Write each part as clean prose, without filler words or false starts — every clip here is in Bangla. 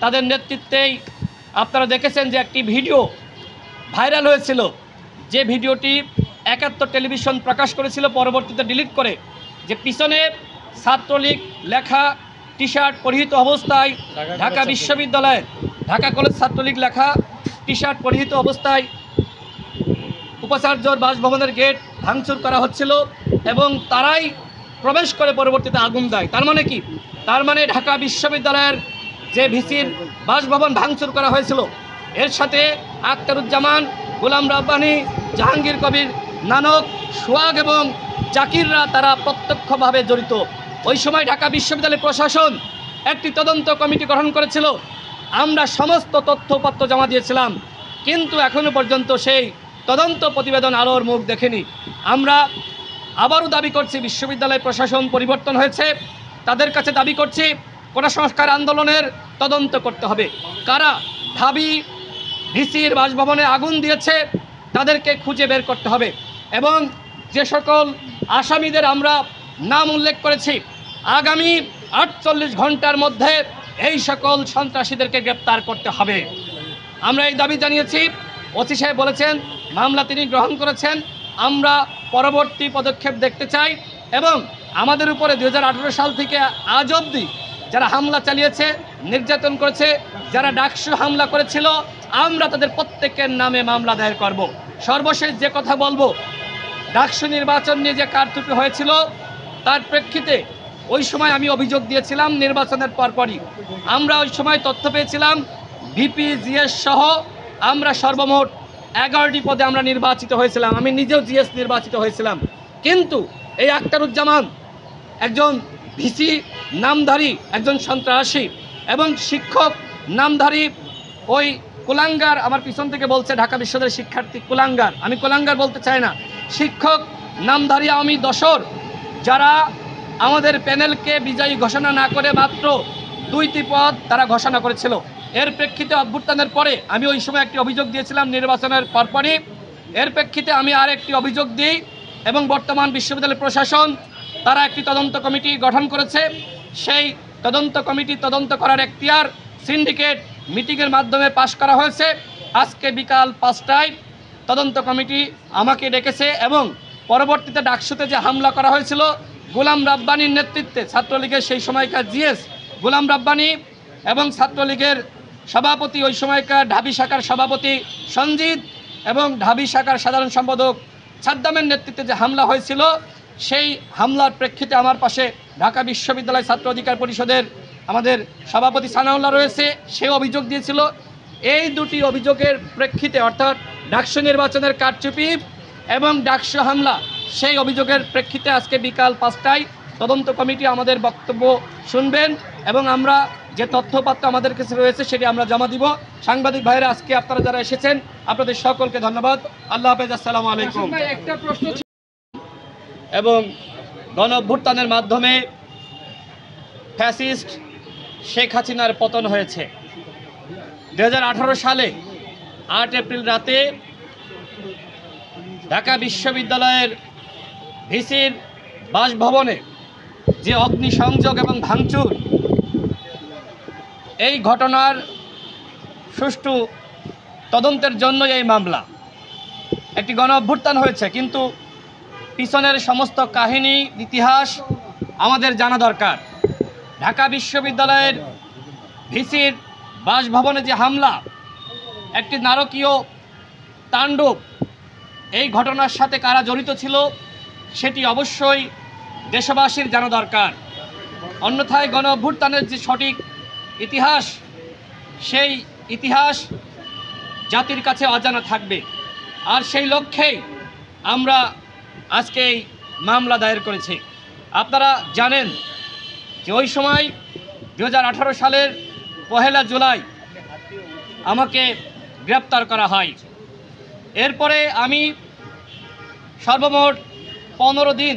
তাদের নেতৃত্বেই আপনারা দেখেছেন যে একটি ভিডিও ভাইরাল হয়েছিল, যে ভিডিওটি ৭১ টেলিভিশন প্রকাশ করেছিল, পরবর্তীতে ডিলিট করে, যে পিছনে ছাত্রলীগ লেখা টি শার্ট পরিহিত অবস্থায় ঢাকা বিশ্ববিদ্যালয়ের ঢাকা কলেজ ছাত্রলীগ লেখা টি শার্ট পরিহিত অবস্থায় উপাচার্যর বাসভবনের গেট ভাঙচুর করা হচ্ছিল এবং তারাই প্রবেশ করে পরবর্তীতে আগুন দেয়। তার মানে কি? তার মানে ঢাকা বিশ্ববিদ্যালয়ের যে ভিসির বাসভবন ভাঙচুর করা হয়েছিল, এর সাথে আখতারুজ্জামান, গোলাম রাব্বানী, জাহাঙ্গীর কবির নানক, সোহাগ এবং জাকিররা তারা প্রত্যক্ষভাবে জড়িত। ওই সময় ঢাকা বিশ্ববিদ্যালয় প্রশাসন একটি তদন্ত কমিটি গঠন করেছিল। আমরা সমস্ত তথ্যপত্র জমা দিয়েছিলাম, কিন্তু এখনও পর্যন্ত সেই তদন্ত প্রতিবেদন আলোর মুখ দেখেনি। আমরা আবারও দাবি করছি, বিশ্ববিদ্যালয় প্রশাসন পরিবর্তন হয়েছে, তাদের কাছে দাবি করছি কোটা সংস্কার আন্দোলনের তদন্ত করতে হবে। কারা ঢাবি ভিসির বাসভবনে আগুন দিয়েছে তাদেরকে খুঁজে বের করতে হবে এবং যে সকল আসামিদের আমরা নাম উল্লেখ করেছি, আগামী ৪৮ ঘন্টার মধ্যে এই সকল সন্ত্রাসীদেরকে গ্রেপ্তার করতে হবে। আমরা এই দাবি জানিয়েছি। ওসি সাহেব বলেছেন মামলা তিনি গ্রহণ করেছেন। আমরা পরবর্তী পদক্ষেপ দেখতে চাই এবং আমাদের উপরে ২০১৮ সাল থেকে আজ অবধি যারা হামলা চালিয়েছে, নির্যাতন করেছে, যারা ডাকসু হামলা করেছিল, আমরা তাদের প্রত্যেকের নামে মামলা দায়ের করব। সর্বশেষ যে কথা বলবো, ডাকসু নির্বাচন নিয়ে যে কারচুপি হয়েছিল তার প্রেক্ষিতে ওই সময় আমি অভিযোগ দিয়েছিলাম নির্বাচনের পরপরই। আমরা ওই সময় তথ্য পেয়েছিলাম ভিপি জিএস সহ আমরা সর্বমোট 11টি পদে আমরা নির্বাচিত হয়েছিলাম। আমি নিজেও জিএস নির্বাচিত হয়েছিলাম, কিন্তু এই আখতারুজ্জামান একজন ভিসি নামধারী একজন সন্ত্রাসী এবং শিক্ষক নামধারী ওই কুলাঙ্গার, আমার পিছন থেকে বলছে ঢাকা বিশ্ববিদ্যালয়ের শিক্ষার্থী কুলাঙ্গার, আমি কুলাঙ্গার বলতে চাই না, শিক্ষক নামধারী আমি দশর, যারা আমাদের প্যানেলকে বিজয়ী ঘোষণা না করে মাত্র 2টি পদ তারা ঘোষণা করেছিল। এর প্রেক্ষিতে অভ্যুত্থানের পরে আমি ওই সময় একটি অভিযোগ দিয়েছিলাম নির্বাচনের পরপরই। এর প্রেক্ষিতে আমি আর একটি অভিযোগ দিই এবং বর্তমান বিশ্ববিদ্যালয় প্রশাসন তারা একটি তদন্ত কমিটি গঠন করেছে। সেই তদন্ত কমিটি তদন্ত করার এখতিয়ার সিন্ডিকেট মিটিংয়ের মাধ্যমে পাশ করা হয়েছে। আজকে বিকাল 5টায় তদন্ত কমিটি আমাকে ডেকেছে এবং পরবর্তীতে ডাকসুতে যে হামলা করা হয়েছিল গোলাম রাব্বানীর নেতৃত্বে, ছাত্রলীগের সেই সময়কার জিএস গোলাম রাব্বানী এবং ছাত্রলীগের সভাপতি ওই সময়কার ঢাবি শাখার সভাপতি সঞ্জিত এবং ঢাবি শাখার সাধারণ সম্পাদক সাদ্দামের নেতৃত্বে যে হামলা হয়েছিল, সেই হামলার প্রেক্ষিতে আমার পাশে ঢাকা বিশ্ববিদ্যালয় ছাত্র অধিকার পরিষদের আমাদের সভাপতি সানাউল্লাহ রয়েছে, সে অভিযোগ দিয়েছিল। এই দুটি অভিযোগের প্রেক্ষিতে, অর্থাৎ ডাকসু নির্বাচনের কারচুপি এবং ডাকসু হামলা, সেই অভিযোগের প্রেক্ষিতে আজকে বিকাল 5টায় তদন্ত কমিটি আমাদের বক্তব্য শুনবেন এবং আমরা যে তথ্যপত্র আমাদের কাছে রয়েছে সেটি আমরা জমা দিব। সাংবাদিক ভাইরা আজকে আপনারা যারা এসেছেন আপনাদের সকলকে ধন্যবাদ। আল্লাহ হাফেজ, আসসালামু আলাইকুম। একটা প্রশ্ন এবং গণ অভ্যুত্থানের মাধ্যমে ফ্যাসিস্ট শেখ হাসিনার পতন হয়েছে। 2018 সালে 8 এপ্রিল রাতে ঢাকা বিশ্ববিদ্যালয়ের ভিসির বাসভবনে যে অগ্নিসংযোগ এবং ভাঙচুর, এই ঘটনার সুষ্ঠু তদন্তের জন্য এই মামলা। একটি গণ অভ্যুত্থান হয়েছে, কিন্তু পিছনের সমস্ত কাহিনী ইতিহাস আমাদের জানা দরকার। ঢাকা বিশ্ববিদ্যালয়ের ভিসির বাসভবনে যে হামলা, একটি নারকীয় তাণ্ডব, এই ঘটনার সাথে কারা জড়িত ছিল সেটি অবশ্যই দেশবাসীর জানা দরকার। অন্যথায় গণ অভ্যুত্থানের যে সঠিক ইতিহাস, সেই ইতিহাস জাতির কাছে অজানা থাকবে। আর সেই লক্ষ্যেই আমরা আজকে এই মামলা দায়ের করেছি। আপনারা জানেন যে ওই সময় 2018 সালের 1 জুলাই আমাকে গ্রেপ্তার করা হয়। এরপরে আমি সর্বমোট 15 দিন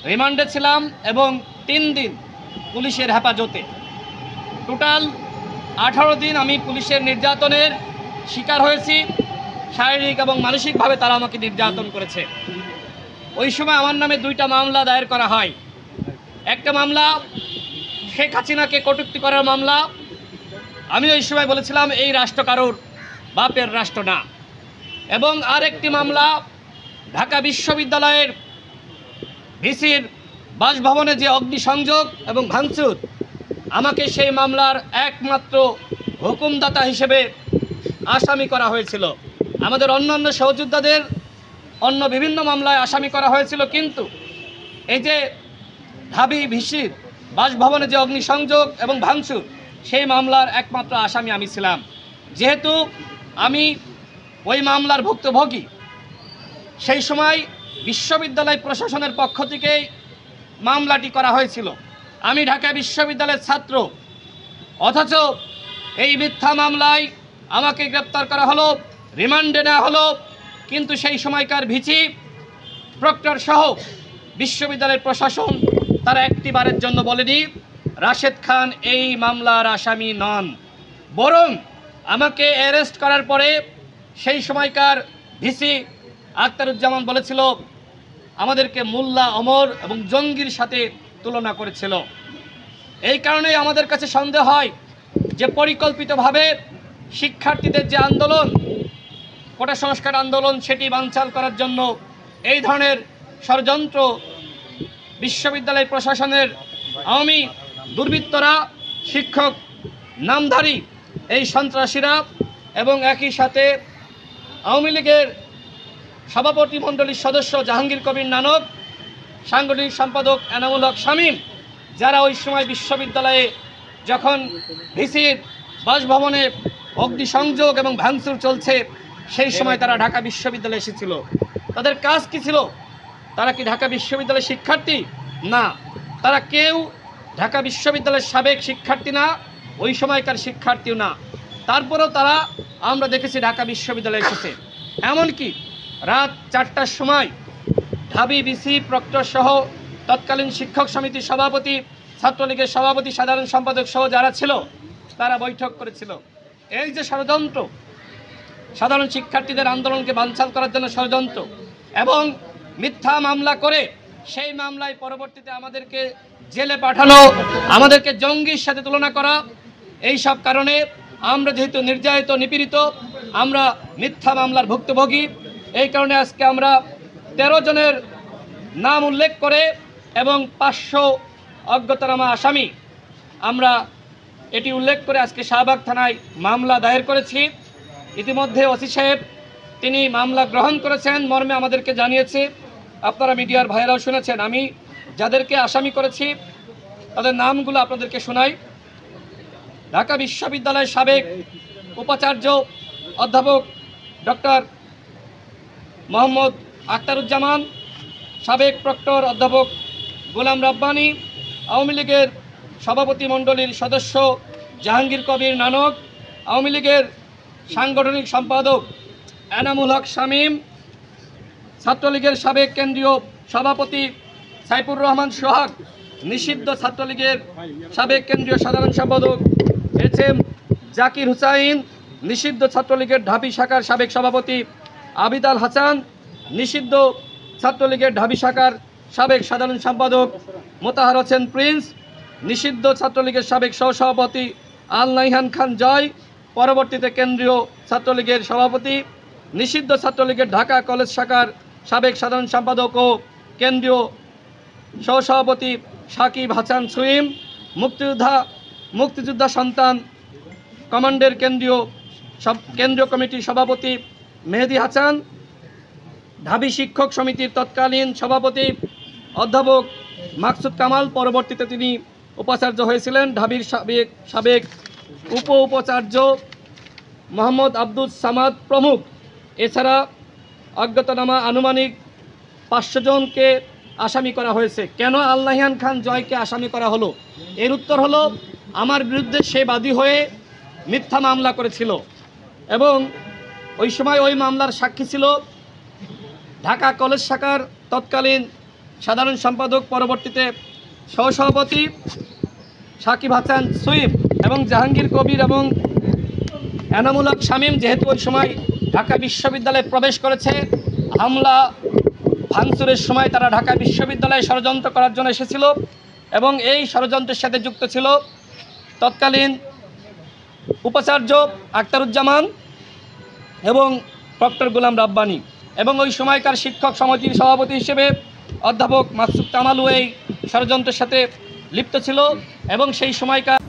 রিমান্ডে ছিলাম এবং 3 দিন পুলিশের হেফাজতে। টোটাল 18 দিন আমি পুলিশের নির্যাতনের শিকার হয়েছি। শারীরিক এবং মানসিকভাবে তারা আমাকে নির্যাতন করেছে। ওই সময় আমার নামে 2টা মামলা দায়ের করা হয়। একটা মামলা শেখ হাসিনাকে কটূক্তি করার মামলা আমি ওই সময় বলেছিলাম এই রাষ্ট্র কারোর বাপের রাষ্ট্র না। এবং আরেকটি মামলা ঢাকা বিশ্ববিদ্যালয়ের ভিসির বাসভবনে যে অগ্নিসংযোগ এবং ভাঙচুর, আমাকে সেই মামলার একমাত্র হুকুমদাতা হিসেবে আসামি করা হয়েছিল। আমাদের অন্যান্য সহযোদ্ধাদের অন্য বিভিন্ন মামলায় আসামি করা হয়েছিল, কিন্তু এই যে ঢাবি ভিসির বাসভবনে যে অগ্নিসংযোগ এবং ভাঙচুর, সেই মামলার একমাত্র আসামি আমি ছিলাম। যেহেতু আমি ওই মামলার ভুক্তভোগী, সেই সময় বিশ্ববিদ্যালয় প্রশাসনের পক্ষ থেকেই মামলাটি করা হয়েছিল। আমি ঢাকা বিশ্ববিদ্যালয়ের ছাত্র, অথচ এই মিথ্যা মামলায় আমাকে গ্রেপ্তার করা হলো, রিমান্ডে নেওয়া হলো। কিন্তু সেই সময়কার ভিসি প্রক্টর সহ বিশ্ববিদ্যালয়ের প্রশাসন তারা একটিবারের জন্য বলেনি রাশেদ খান এই মামলার আসামি নন। বরং আমাকে অ্যারেস্ট করার পরে সেই সময়কার ভিসি আখতারুজ্জামান বলেছিল, আমাদেরকে মোল্লা ওমর এবং জঙ্গির সাথে তুলনা করেছিল। এই কারণেই আমাদের কাছে সন্দেহ হয় যে পরিকল্পিতভাবে শিক্ষার্থীদের যে আন্দোলন, কোটা সংস্কার আন্দোলন, সেটি বানচাল করার জন্য এই ধরনের ষড়যন্ত্র বিশ্ববিদ্যালয় প্রশাসনের আওয়ামী দুর্বৃত্তরা, শিক্ষক নামধারী এই সন্ত্রাসীরা এবং একই সাথে আওয়ামী লীগের সভাপতি মণ্ডলীর সদস্য জাহাঙ্গীর কবির নানক, সাংগঠনিক সম্পাদক এনামুল হক শামীম, যারা ওই সময় বিশ্ববিদ্যালয়ে যখন ভিসির বাসভবনে অগ্নিসংযোগ এবং ভাঙচুর চলছে, সেই সময় তারা ঢাকা বিশ্ববিদ্যালয়ে এসেছিল। তাদের কাজ কী ছিল? তারা কি ঢাকা বিশ্ববিদ্যালয়ের শিক্ষার্থী? না, তারা কেউ ঢাকা বিশ্ববিদ্যালয়ের সাবেক শিক্ষার্থী না, ওই সময়কার শিক্ষার্থীও না। তারপরেও তারা, আমরা দেখেছি, ঢাকা বিশ্ববিদ্যালয়ে এসেছে। এমনকি রাত 4টার সময় ঢাবি ভিসি প্রক্টর সহ তৎকালীন শিক্ষক সমিতির সভাপতি, ছাত্রলীগের সভাপতি, সাধারণ সম্পাদক সহ যারা ছিল, তারা বৈঠক করেছিল। এই যে ষড়যন্ত্র, সাধারণ শিক্ষার্থীদের আন্দোলনকে বানচাল করার জন্য ষড়যন্ত্র এবং মিথ্যা মামলা করে সেই মামলায় পরবর্তীতে আমাদেরকে জেলে পাঠানো, আমাদেরকে জঙ্গির সাথে তুলনা করা, এই সব কারণে আমরা যেহেতু নির্যাতিত, নিপীড়িত, আমরা মিথ্যা মামলার ভুক্তভোগী। এই কারণে আজকে আমরা 13 জনের নাম উল্লেখ করে এবং 500 অজ্ঞাতনামা আসামি আমরা এটি উল্লেখ করে আজকে শাহবাগ থানায় মামলা দায়ের করেছি। ইতিমধ্যে ওসি সাহেব তিনি মামলা গ্রহণ করেছেন মর্মে আমাদেরকে জানিয়েছে। আপনারা মিডিয়ার ভাইয়েরাও শুনেছেন। আমি যাদেরকে আসামি করেছি তাদের নামগুলো আপনাদেরকে শোনাই। ঢাকা বিশ্ববিদ্যালয়ের সাবেক উপাচার্য অধ্যাপক ডক্টর মোহাম্মদ আখতারুজ্জামান, সাবেক প্রক্টর অধ্যাপক গোলাম রাব্বানী, আওয়ামী লীগের সভাপতি মণ্ডলীর সদস্য জাহাঙ্গীর কবির নানক, আওয়ামী লীগের সাংগঠনিক সম্পাদক এনামুল হক শামীম, ছাত্রলীগের সাবেক কেন্দ্রীয় সভাপতি সাইফুর রহমান সোহাগ, নিষিদ্ধ ছাত্রলীগের সাবেক কেন্দ্রীয় সাধারণ সম্পাদক এম জাকির হুসাইন, নিষিদ্ধ ছাত্রলীগের ঢাবি শাখার সাবেক সভাপতি আবিদ আল হাসান, নিষিদ্ধ ছাত্রলীগের ঢাবি শাখার সাবেক সাধারণ সম্পাদক মোতাহার হোসেন প্রিন্স, নিষিদ্ধ ছাত্রলীগের সাবেক সহসভাপতি আল নাইহান খান জয়, পরবর্তীতে কেন্দ্রীয় ছাত্রলীগের সভাপতি, নিষিদ্ধ ছাত্রলীগের ঢাকা কলেজ শাখার সাবেক সাধারণ সম্পাদক ও কেন্দ্রীয় সহসভাপতি সাকিব হাসান সুইম, মুক্তিযোদ্ধা সন্তান কমান্ডের কেন্দ্রীয় কমিটির সভাপতি মেহেদি হাসান, ঢাবি শিক্ষক সমিতির তৎকালীন সভাপতি অধ্যাপক মাকসুদ কামাল, পরবর্তীতে তিনি উপাচার্য হয়েছিলেন, ঢাবির সাবেক উপাচার্য মোহাম্মদ আব্দুল সামাদ প্রমুখ। এছাড়া অজ্ঞাতনামা আনুমানিক 500 জনকে আসামি করা হয়েছে। কেন আল নাহিয়ান খান জয়কে আসামি করা হলো? এর উত্তর হলো, আমার বিরুদ্ধে সে বাদী হয়ে মিথ্যা মামলা করেছিল এবং ওই সময় ওই মামলার সাক্ষী ছিল ঢাকা কলেজ শাখার তৎকালীন সাধারণ সম্পাদক, পরবর্তীতে সহসভাপতি সাকিব হাসান সুইফ এবং জাহাঙ্গীর কবির এবং এনামুল হক শামীম। যেহেতু ওই সময় ঢাকা বিশ্ববিদ্যালয়ে প্রবেশ করেছে, হামলা ভাঙচুরের সময় তারা ঢাকা বিশ্ববিদ্যালয়ে ষড়যন্ত্র করার জন্য এসেছিল এবং এই ষড়যন্ত্রের সাথে যুক্ত ছিল তৎকালীন উপাচার্য আখতারুজ্জামান এবং ডক্টর গোলাম রাব্বানী, এবং ওই সময়কার শিক্ষক সমিতির সভাপতি হিসেবে অধ্যাপক মাকসুদ কামালও এই ষড়যন্ত্রের সাথে লিপ্ত ছিল। এবং সেই সময়কার